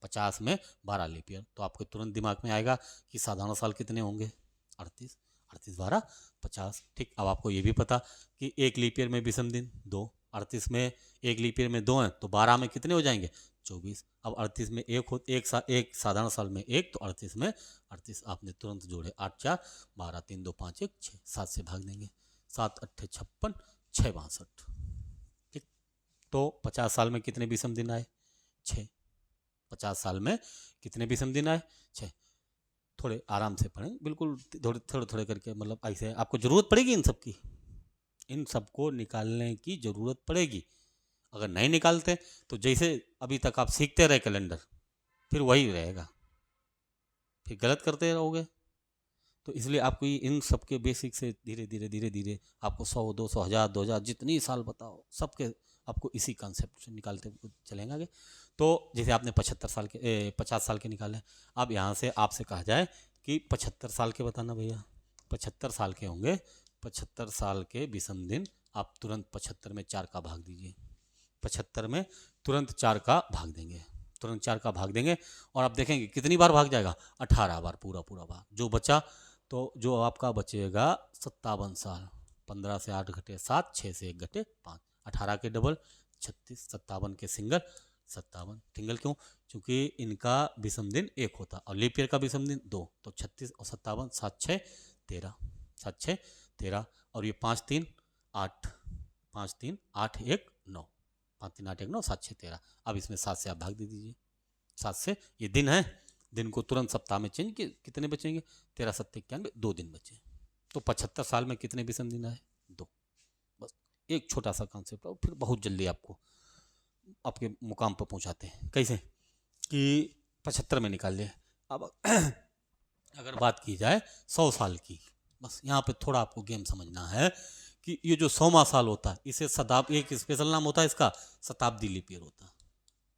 50 में 12 लीप ईयर। तो आपके तुरंत दिमाग में आएगा कि साधारण साल कितने होंगे, 38, 38 12 50, ठीक। अब आपको ये भी पता कि एक लीप ईयर में विषम दिन 2, 38 में एक लीप ईयर में 2 हैं, तो 12 में कितने हो जाएंगे, 24। अब 38 में एक साधारण साल में एक, तो 38 में 38 आपने तुरंत जोड़े, 8 4 12, 3 2 5 1 6, 7 से भाग देंगे, 7 8 56, 6 62, ठीक। तो 50 साल में कितने विषम दिन आए, 6। 50 साल में कितने विषम दिन आए, 6। थोड़े आराम से पढ़ें, बिल्कुल थोड़े थोड़े थोड़े करके, मतलब ऐसे आपको ज़रूरत पड़ेगी इन सब की, इन सबको निकालने की ज़रूरत पड़ेगी। अगर नहीं निकालते तो जैसे अभी तक आप सीखते रहे कैलेंडर, फिर वही रहेगा, फिर गलत करते रहोगे। तो इसलिए आपको इन सब के बेसिक से धीरे धीरे धीरे धीरे आपको 100 200 1000 2000 जितनी साल बताओ सबके आपको इसी कॉन्सेप्ट से निकालते हुए चलेंगे आगे। तो जैसे आपने 50 साल के निकाले, अब यहाँ से आपसे कहा जाए कि 75 साल के बताना भैया, 75 साल के होंगे, 75 साल के विषम दिन आप तुरंत 75 में 4 का भाग दीजिए, 75 में तुरंत 4 का भाग देंगे, तुरंत 4 का भाग देंगे, और आप देखेंगे कितनी बार भाग जाएगा, 18 बार पूरा पूरा भाग। जो बचा, तो जो आपका बचेगा 57 साल, 15 से 8 घटे 7, 6 से 1 घटे 5, 18 के डबल 36, 57 के सिंगल 57, सिंगल क्यों, क्योंकि इनका विषम दिन 1 होता और लीप ईयर का विषम दिन 2, तो 36 और 57, 7 6 13, 7 6 13, और ये 5 3 8, 5 3 8 1 9, 5 3 8 1 9, 7 6 13। अब इसमें 7 से आप भाग दे दीजिए, 7 से, ये दिन है, दिन को तुरंत सप्ताह में चेंज कितने बचेंगे, 13 7 91, 2 दिन बचे। तो 75 साल में कितने विषम दिन आए, 2। बस एक छोटा सा कॉन्सेप्ट, और फिर बहुत जल्दी आपको आपके मुकाम पर पहुंचाते हैं। कैसे कि 75 में निकाल लिए। अब अगर बात की जाए 100 साल की, बस यहाँ पे थोड़ा आपको गेम समझना है कि ये जो 100वां साल होता है, इसे शताब्दी, एक स्पेशल नाम होता है इसका, शताब्दी लीप ईयर होता है।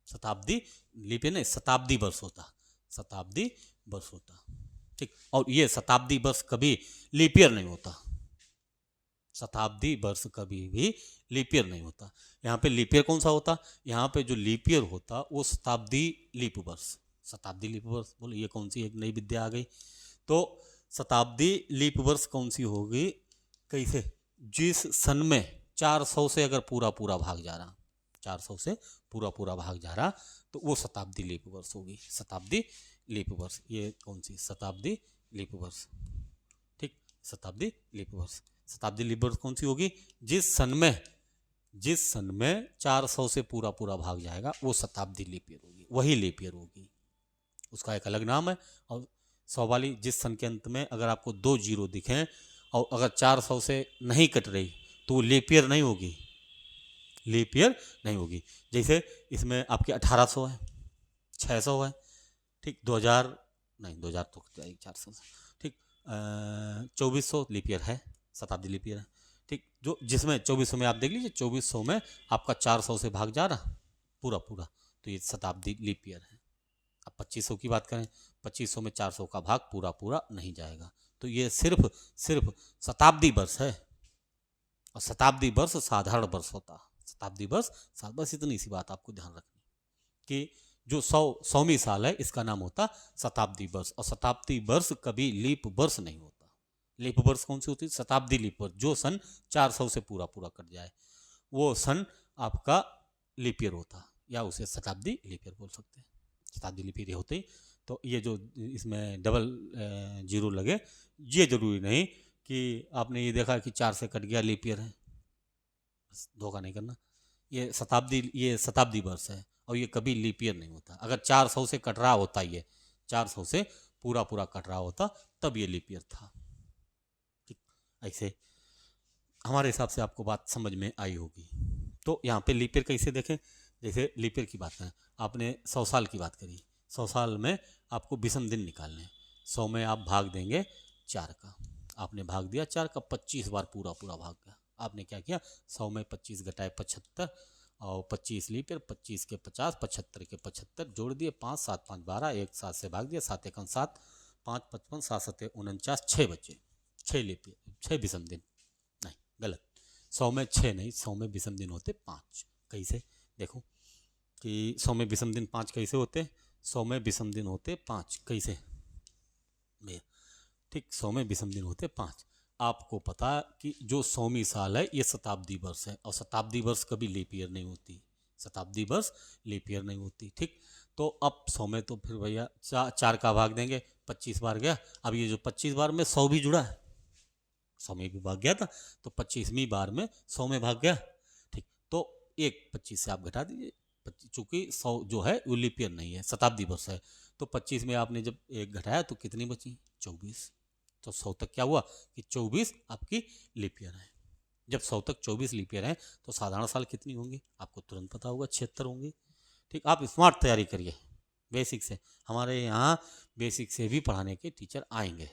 शताब्दी लीप ईयर नहीं, शताब्दी वर्ष होता, शताब्दी वर्ष होता, ठीक। और ये शताब्दी वर्ष कभी लीप ईयर नहीं होता, शताब्दी वर्ष कभी भी लीप ईयर नहीं होता। यहाँ पे लीप ईयर कौन सा होता, यहाँ पे जो लीप ईयर होता वो शताब्दी लीप वर्ष, शताब्दी लीप वर्ष, बोलो ये कौन सी एक नई विद्या आ गई। तो शताब्दी लीप वर्ष कौन सी होगी, कैसे, जिस सन में 400 से अगर पूरा पूरा भाग जा रहा, 400 से पूरा पूरा भाग जा रहा, तो वो शताब्दी लीप वर्ष होगी, शताब्दी लीप वर्ष। ये कौन सी, शताब्दी लीप वर्ष, ठीक, शताब्दी लीप वर्ष। शताब्दी लीप वर्ष कौन सी होगी, जिस सन में 400 से पूरा पूरा भाग जाएगा वो शताब्दी लीप ईयर होगी, वही लीप ईयर होगी, उसका एक अलग नाम है। और 100 वाली, जिस सन के अंत में अगर आपको 2 जीरो दिखें और अगर 400 से नहीं कट रही, तो वो लीप ईयर नहीं होगी, लीप ईयर नहीं होगी। जैसे इसमें आपके 1800 है, 600 है, ठीक, 2000 नहीं, 2000 तो 400 से, ठीक, 2400 लीप ईयर है, शताब्दी लीप ईयर है, ठीक। जो जिसमें 2400 में आप देख लीजिए, 2400 में आपका 400 से भाग जा रहा पूरा पूरा, तो ये शताब्दी लीप ईयर है। अब 2500 की बात करें, 2500 में 400 का भाग पूरा पूरा नहीं जाएगा, तो ये सिर्फ शताब्दी वर्ष है, और शताब्दी वर्ष साधारण वर्ष होता। शताब्दी वर्ष, बस इतनी सी बात आपको ध्यान रखनी कि जो 100वीं साल है इसका नाम होता शताब्दी वर्ष, और शताब्दी वर्ष कभी लीप वर्ष नहीं होता। लीप वर्ष कौन सी होती है? शताब्दी लीप वर्ष, जो सन 400 से पूरा पूरा कट जाए वो सन आपका लीप ईयर होता, या उसे शताब्दी लीप ईयर बोल सकते हैं। शताब्दी लीप ईयर होते ही तो ये जो इसमें डबल जीरो लगे, ये जरूरी नहीं कि आपने ये देखा कि 4 से कट गया लीप ईयर है, धोखा नहीं करना। ये शताब्दी वर्ष है और ये कभी लीप ईयर नहीं होता। अगर 400 से कट रहा होता, ये 400 से पूरा पूरा कट रहा होता तब ये लीप ईयर था। ठीक, ऐसे हमारे हिसाब से आपको बात समझ में आई होगी। तो यहाँ पे लीप ईयर कैसे देखें, जैसे लीप ईयर की बात करें, आपने 100 साल की बात करी, 100 साल में आपको विषम दिन निकालने हैं। 100 में आप भाग देंगे 4 का, आपने भाग दिया 4 का, 25 बार पूरा पूरा भाग गया। आपने क्या किया, 100 में 25 घटाए 75, और 25 लीप ईयर, 25 के 50, 75 के 75 जोड़ दिए, 5 7 5 12, 1 7 से भाग दिया, 7 1 7, 5 55, 7 7 49, 6 बचे, 6 लीप ईयर, 6 विषम दिन। नहीं, गलत, 100 में 6 नहीं, 100 में विषम दिन होते 5। कैसे देखो कि 100 में विषम दिन 5 कैसे होते, 100 में विषम दिन होते 5 कैसे, ठीक, 100 में विषम दिन होते 5। आपको पता कि जो 100वीं साल है ये शताब्दी वर्ष है, और शताब्दी वर्ष कभी लीप ईयर नहीं होती, शताब्दी वर्ष लीप ईयर नहीं होती। ठीक, तो अब 100 में तो फिर भैया 4 का भाग देंगे, 25 बार गया। अब ये जो 25 बार में 100 भी जुड़ा है, 100 में भी भाग गया था, तो 25वीं बार में 100 में भाग गया। ठीक, तो एक 25 से आप घटा दीजिए, चूंकि 100 जो है वो लीप ईयर नहीं है, शताब्दी वर्ष है, तो 25 में आपने जब एक घटाया तो कितनी बची, 24। तो 100 तक क्या हुआ कि 24 आपकी लीप ईयर है। जब 100 तक 24 लीप ईयर है तो साधारण साल कितनी होंगी आपको तुरंत पता होगा, 76 होंगी। ठीक, आप स्मार्ट तैयारी करिए बेसिक से, हमारे यहाँ बेसिक से भी पढ़ाने के टीचर आएंगे।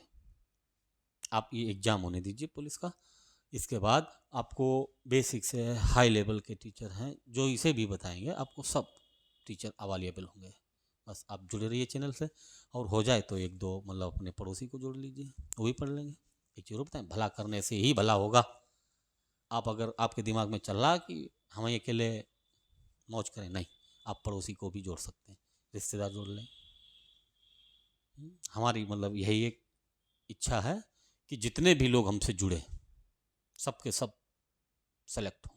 आप ये एग्ज़ाम होने दीजिए पुलिस का, इसके बाद आपको बेसिक से हाई लेवल के टीचर हैं जो इसे भी बताएंगे, आपको सब टीचर अवेलेबल होंगे। बस आप जुड़े रहिए चैनल से, और हो जाए तो एक दो मतलब अपने पड़ोसी को जोड़ लीजिए, वो भी पढ़ लेंगे। एक जरूर बताएं, भला करने से ही भला होगा। आप अगर आपके दिमाग में चल रहा कि हम अकेले मौज करें, नहीं, आप पड़ोसी को भी जोड़ सकते हैं, रिश्तेदार जोड़ लें। हमारी मतलब यही एक इच्छा है कि जितने भी लोग हमसे जुड़े सबके सब सेलेक्ट हों,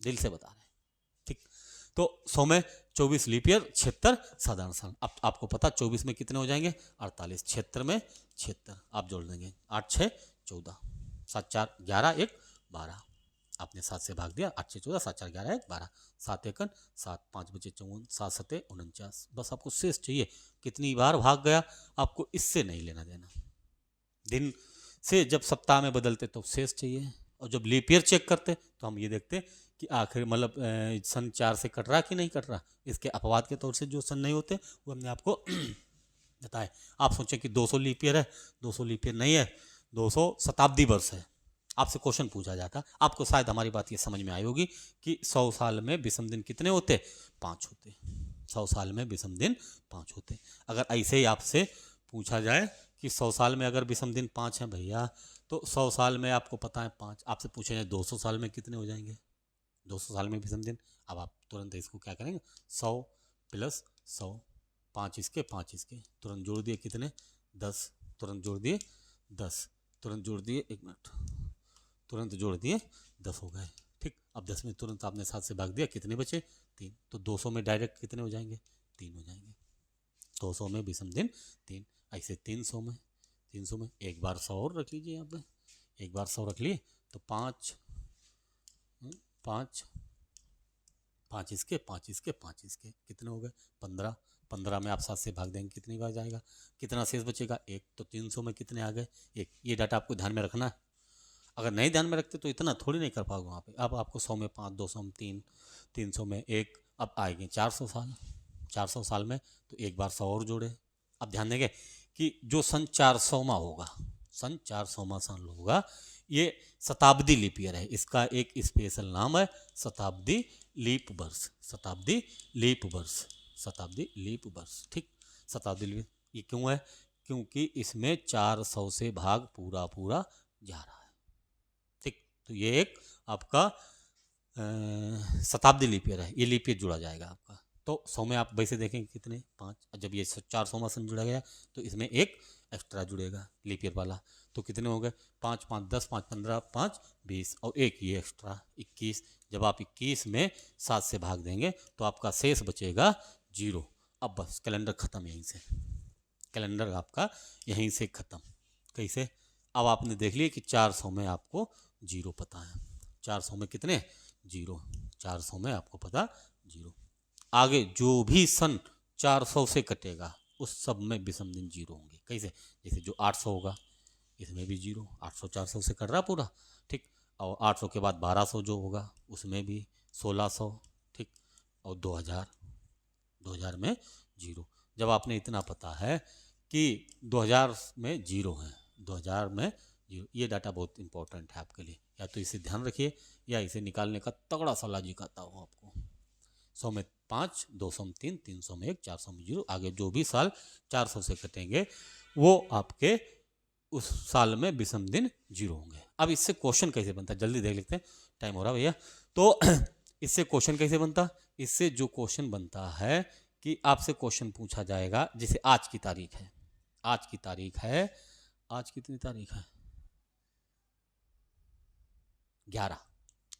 दिल से बता रहे हैं। ठीक, तो 100 में 24 लीप ईयर, 76 साधारण साल। अब आपको पता 24 में कितने हो जाएंगे, 48, 76 में 76 आप जोड़ देंगे, 8 6 14, 7 4 11 1 12, आपने 7 से भाग दिया, 8 6 14, 7 4 11 1 12, 7 1 7 5 बचे 54, 7 7 49। बस आपको शेष चाहिए, कितनी बार भाग गया आपको इससे नहीं लेना देना। दिन से जब सप्ताह में बदलते तो शेष चाहिए, और जब लीप ईयर चेक करते तो हम ये देखते कि आखिर मतलब सन 4 से कट रहा कि नहीं कट रहा। इसके अपवाद के तौर से जो सन नहीं होते वो हमने आपको बताए। आप सोचें कि 200 लीप ईयर है, 200 लीप ईयर नहीं है, 200 शताब्दी वर्ष है। आपसे क्वेश्चन पूछा जाता, आपको शायद हमारी बात ये समझ में आई होगी कि 100 साल में विषम दिन कितने होते, 5 होते। 100 साल में विषम दिन 5 होते। अगर ऐसे ही आपसे पूछा जाए कि 100 साल में अगर विषम दिन 5 हैं भैया, तो 100 साल में आपको पता है 5, आपसे पूछे जाए 200 साल में कितने हो जाएंगे, 200 साल में विषम दिन। अब आप तुरंत इसको क्या करेंगे, 100 प्लस 100, 5 इसके 5 इसके, तुरंत जोड़ दिए कितने, 10, तुरंत जोड़ दिए 10, तुरंत जोड़ दिए, 1 मिनट, तुरंत जोड़ दिए 10 हो गए। ठीक, अब 10 में तुरंत आपने 7 से भाग दिया, कितने बचे, 3, तो 200 में डायरेक्ट कितने हो जाएंगे, 3 हो जाएंगे। 200 में विषम दिन 3, ऐसे 300 में एक बार 100 और रख लीजिए, यहाँ पे एक बार 100 रख लिए तो 5 5 5 इसके 5 इसके 5 इसके कितने हो गए, 15, 15 में आप 7 से भाग देंगे, कितनी बार जाएगा, कितना शेष बचेगा, 1, तो 300 में कितने आ गए, 1। ये डाटा आपको ध्यान में रखना है, अगर नहीं ध्यान में रखते तो इतना थोड़ी नहीं कर पाओगे वहाँ पे। अब आपको 100 में 5, 200 में 3, 300 में 1, अब आएंगे 400 साल। 400 साल में तो एक बार 100 और जोड़े। अब ध्यान देंगे कि जो सन 400वां होगा, सन 400वां साल होगा, ये शताब्दी लीप ईयर है, इसका एक स्पेशल नाम है शताब्दी लीप वर्ष, शताब्दी लीप वर्ष, शताब्दी लीप वर्ष। ठीक, शताब्दी लीप, ये क्यों है, क्योंकि इसमें 400 से भाग पूरा पूरा जा रहा है। ठीक, तो ये एक आपका शताब्दी लीप ईयर है, ये लीप ईयर जुड़ा जाएगा आपका। तो 100 में आप वैसे देखेंगे कितने 5, जब ये 400वां सन जुड़ा गया तो इसमें एक एक्स्ट्रा जुड़ेगा लीप ईयर वाला, तो कितने हो गए 5 5 10 5 15 5 20 और एक ये एक्स्ट्रा 21। जब आप 21 में 7 से भाग देंगे तो आपका शेष बचेगा 0। अब बस कैलेंडर ख़त्म, यहीं से कैलेंडर आपका यहीं से ख़त्म। कैसे? अब आपने देख लिया कि 400 में आपको 0 पता है, 400 में कितने 0, 400 में आपको पता 0। आगे जो भी सन 400 से कटेगा उस सब में विषम दिन 0 होंगे। कैसे? जैसे जो 800 होगा इसमें भी 0, 800 400 से कट रहा पूरा, ठीक। और 800 के बाद 1200 जो होगा उसमें भी 1600, ठीक। और 2000 में 0। जब आपने इतना पता है कि 2000 में 0 है, 2000 में 0, ये डाटा बहुत इंपॉर्टेंट है आपके लिए, या तो इसे ध्यान रखिए या इसे निकालने का तगड़ा सा लॉजिक आता हो आपको। 100 में 5, 200 में 3, 300 में 1, 400 में 0। आगे जो भी साल 400 से कटेंगे वो आपके उस साल में विषम दिन 0 होंगे। अब इससे क्वेश्चन कैसे बनता है जल्दी देख लेते हैं, टाइम हो रहा भैया। तो इससे क्वेश्चन कैसे बनता? इससे जो क्वेश्चन बनता है कि आपसे क्वेश्चन पूछा जाएगा, जैसे आज की तारीख है, आज की तारीख है, आज कितनी तारीख है 11,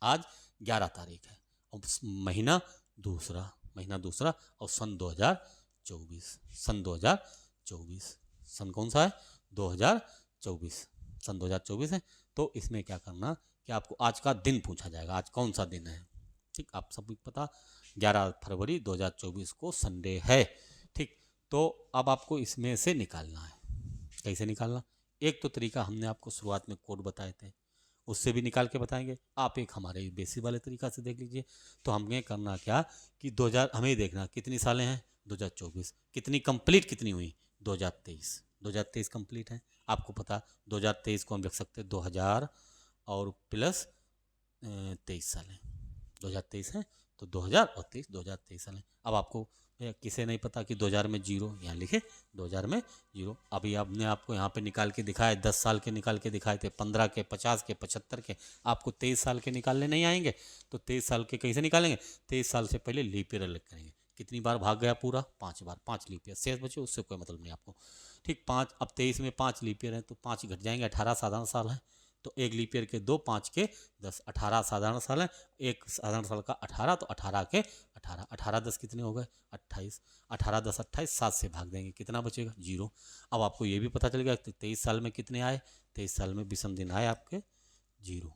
आज 11 तारीख है और महीना दूसरा और सन 2024, सन 2024, सन कौन सा है 2024, सन 2024 है। तो इसमें क्या करना कि आपको आज का दिन पूछा जाएगा, आज कौन सा दिन है, ठीक। आप सबको पता 11 फरवरी 2024 को संडे है, ठीक। तो अब आपको इसमें से निकालना है। कैसे निकालना? एक तो तरीका हमने आपको शुरुआत में कोड बताए थे, उससे भी निकाल के बताएंगे। आप एक हमारे बेसिक वाले तरीका से देख लीजिए। तो हमें करना क्या कि 2000 हमें देखना कितनी सालें हैं 2024, कितनी कंप्लीट कितनी हुई 2023 कंप्लीट है। आपको पता 2023 को हम लिख सकते हैं 2000 और प्लस 23 सालें, 2023 है तो 2000 और 23, 2023 सालें। अब आपको किसे नहीं पता कि 2000 में 0, यहाँ लिखे 2000 में 0। अभी आपने आपको यहाँ पे निकाल के दिखाए 10 साल के निकाल के दिखाए थे, 15 के, 50 के, 75 के। आपको 23 साल के निकालने नहीं आएंगे तो 23 साल के कैसे निकालेंगे? 23 साल से पहले लीप ईयर अलग करेंगे। कितनी बार भाग गया पूरा? 5 बार, 5 लीप ईयर शेष बचे, उससे कोई मतलब नहीं आपको, ठीक। 5, अब 23 में 5 लीप ईयर है तो 5 घट जाएंगे, 18 साधारण साल है तो एक लीप ईयर के 2, 5 के 10, 18 साधारण साल है, एक साधारण साल का 18 तो 18 के 18, 18 10 कितने हो गए 28, 18 10 28, 7 से भाग देंगे कितना बचेगा 0। अब आपको ये भी पता चल गया 23 साल में कितने आए, 23 साल में विषम दिन आए आपके 0,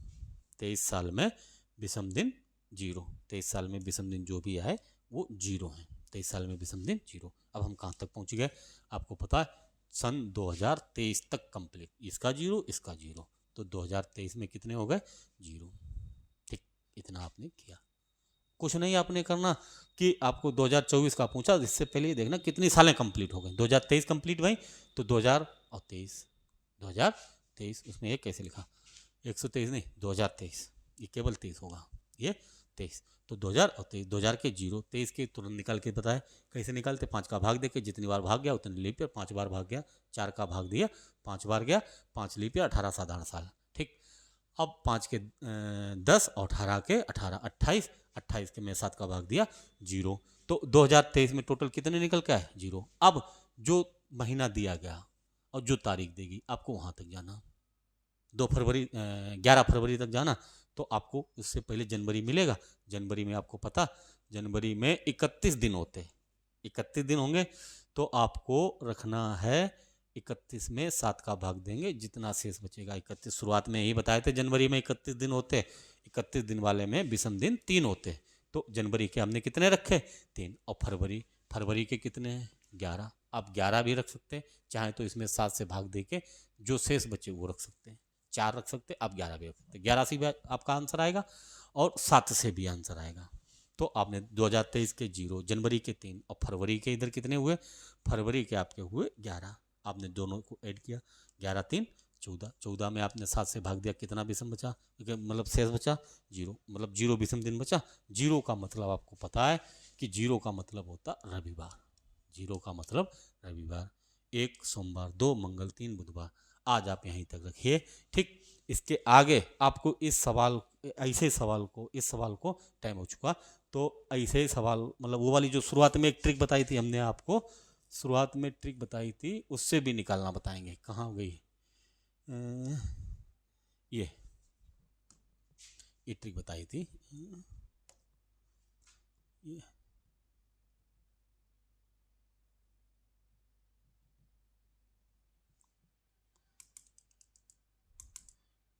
23 साल में विषम दिन 0, 23 साल में विषम दिन जो भी आए वो 0 है, 23 साल में विषम दिन 0। अब हम कहाँ तक पहुँच गए आपको पता है, सन 2023 तक कंप्लीट, इसका 0 इसका 0, तो 2023 में कितने हो गए 0, ठीक। इतना आपने किया, कुछ नहीं आपने करना कि आपको 2024 का पूछा, इससे पहले देखना कितनी सालें कंप्लीट हो गई। 2023 कंप्लीट भाई तो 2023 उसमें एक कैसे लिखा 123 नहीं 2023, ये केवल 23 होगा, ये 23 तो 2000 और 23, 2000 के 0, 23 के तुरंत निकाल के बताए कैसे निकालते, 5 का भाग देके जितनी बार भाग गया उतनी लीप ईयर, 5 बार भाग गया 4 का भाग दिया 5 बार गया 5 लीप ईयर, 18 साधारण साल, ठीक। अब 5 के 10 और 18 के 18, 28, 28 के में 7 का भाग दिया 0, तो 2023 में टोटल कितने निकल के आए 0। अब जो महीना दिया गया और जो तारीख देगी आपको वहाँ तक जाना, 11 फरवरी तक जाना, तो आपको उससे पहले जनवरी मिलेगा। जनवरी में आपको पता जनवरी में 31 दिन होते, 31 दिन होंगे तो आपको रखना है 31 में 7 का भाग देंगे, जितना शेष बचेगा 31, शुरुआत में यही बताए थे जनवरी में 31 दिन होते, 31 दिन वाले में विषम दिन 3 होते, तो जनवरी के हमने कितने रखे 3, और फरवरी के कितने हैं 11, आप 11 भी रख सकते हैं, चाहे तो इसमें 7 से भाग दे के जो शेष बचे वो रख सकते हैं, 4 रख सकते हैं, आप 11 भी रख सकते हैं, 11 से भी आपका आंसर आएगा और 7 से भी आंसर आएगा। तो आपने 2023 के 0, जनवरी के 3 और फरवरी के इधर कितने हुए, फरवरी के आपके हुए 11, आपने दोनों को ऐड किया 11 3 14, 14 में आपने 7 से भाग दिया कितना विषम बचा, मतलब शेष बचा 0, मतलब 0 विषम दिन बचा। 0 का मतलब आपको पता है कि 0 का मतलब होता रविवार, 0 का मतलब रविवार, 1 सोमवार, 2 मंगल, 3 बुधवार। आज आप यहीं तक रखिए। ठीक, इसके आगे आपको इस सवाल इस सवाल को टाइम हो चुका, तो ऐसे ही सवाल मतलब वो वाली जो शुरुआत में एक ट्रिक बताई थी हमने आपको, शुरुआत में ट्रिक बताई थी, उससे भी निकालना बताएंगे। कहाँ हो गई ये ट्रिक बताई थी, ये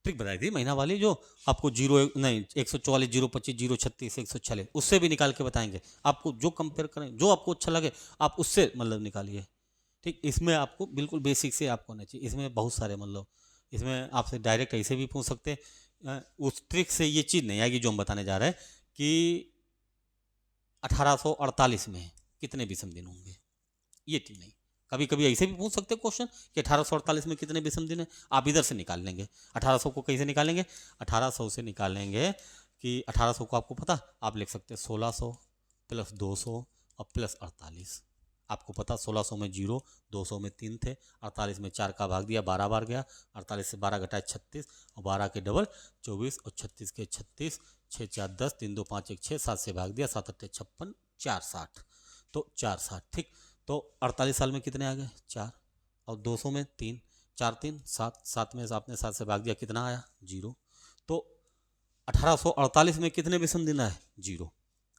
ट्रिक बताई थी महीना वाली, जो आपको 144, 025, 036, 146 उससे भी निकाल के बताएंगे। आपको जो कंपेयर करें, जो आपको अच्छा लगे आप उससे मतलब निकालिए। ठीक, इसमें आपको बिल्कुल बेसिक से आपको होना चाहिए। इसमें बहुत सारे मतलब इसमें आपसे डायरेक्ट ऐसे भी पूछ सकते हैं। उस ट्रिक से ये चीज़ नहीं आएगी जो हम बताने जा रहे हैं कि 1848 में कितने विषम दिन होंगे, ये चीज़ नहीं। कभी कभी ऐसे भी पूछ सकते क्वेश्चन कि 1848 में कितने विषम दिन है, आप इधर से निकाल लेंगे। 1800 को कैसे निकालेंगे, 1800 से निकालेंगे कि 1800 को आपको पता, आप लिख सकते हैं 1600 प्लस 200 और प्लस 48। आपको पता 1600 में 0, 200 में 3 थे, 48 में 4 का भाग दिया 12 बार गया, 48 से 12 घटाए 36 और 12 के डबल 24 और 36 के 36, 6 4 10, 3 2 5 1 6, 7 से भाग दिया 7 8 56, 4 60, तो 4 60। ठीक, तो 48 साल में कितने आ गए 4, और 200 में 3, 4 3 7, 7 में आपने 7 से भाग दिया कितना आया 0। तो 1848 में कितने विषम दिन आए 0।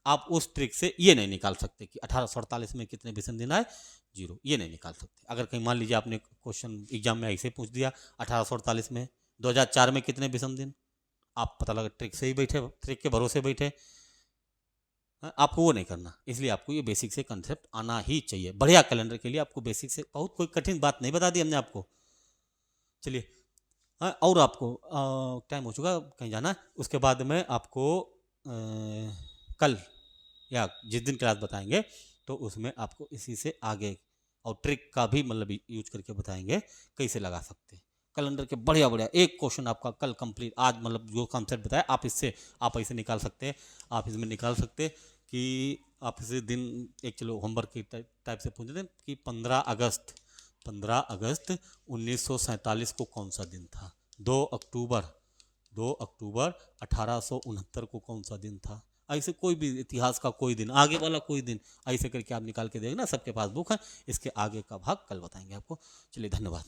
आप उस ट्रिक से ये नहीं निकाल सकते कि 1848 में कितने विषम दिन आए 0, ये नहीं निकाल सकते। अगर कहीं मान लीजिए आपने क्वेश्चन एग्जाम में ऐसे पूछ दिया 1848 में 2004 में कितने विषम दिन, आप पता लगा ट्रिक से ही बैठे, ट्रिक के भरोसे बैठे, आपको वो नहीं करना। इसलिए आपको ये बेसिक से कंसेप्ट आना ही चाहिए। बढ़िया कैलेंडर के लिए आपको बेसिक से, बहुत कोई कठिन बात नहीं बता दी हमने आपको। चलिए, हाँ, और आपको टाइम हो चुका, कहीं जाना है। उसके बाद में आपको कल या जिस दिन क्लास बताएंगे तो उसमें आपको इसी से आगे और ट्रिक का भी मतलब यूज करके बताएंगे कैसे लगा सकते हैं कैलेंडर के। बढ़िया बढ़िया एक क्वेश्चन आपका कल कंप्लीट, आज मतलब जो कॉन्सेप्ट बताया आप इससे आप ऐसे निकाल सकते हैं। आप इसमें निकाल सकते हैं कि आप इसे दिन एक, चलो होमवर्क की टाइप से पूछ दें कि 15 अगस्त 1947 को कौन सा दिन था, 2 अक्टूबर 1869 को कौन सा दिन था। ऐसे कोई भी इतिहास का कोई दिन, आगे वाला कोई दिन, ऐसे करके आप निकाल के देखना। सबके पास बुक है, इसके आगे का भाग कल बताएंगे आपको। चलिए, धन्यवाद।